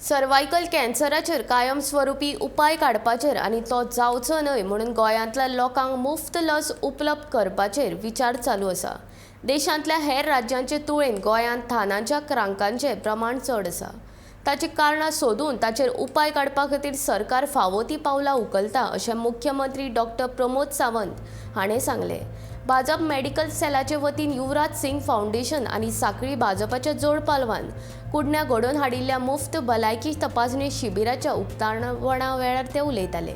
Cervical कॅन्सराचेर कायमस्वरूपी उपाय काडपाचेर आनी तो जावचो न्हय म्हणून गोंयांतल्या लोकांक मुफ्त लस उपलब्ध करपाचेर विचार चालू आसा। देशांतल्या हेर राज्यांचे तुळेन गोंयांत थानांच्या क्रमांकांचें प्रमाण चड आसा। ताची कारणां सोदून ताचेर उपाय काडपा खातीर सरकार फावो ती पावलां उखलता अशें मुख्यमंत्री डॉ. प्रमोद सावंत हाणें सांगलें। भाजप मेडिकल सेलाचे वतीन युवराज सिंग फाउंडेशन आनी सांखळी भाजपाच्या जोड पालवान कुडण्या घडोवन हाडिल्ल्या मुफ्त भलायकी तपासणी शिबिराच्या उक्तावणा वेळार ते उलयताले।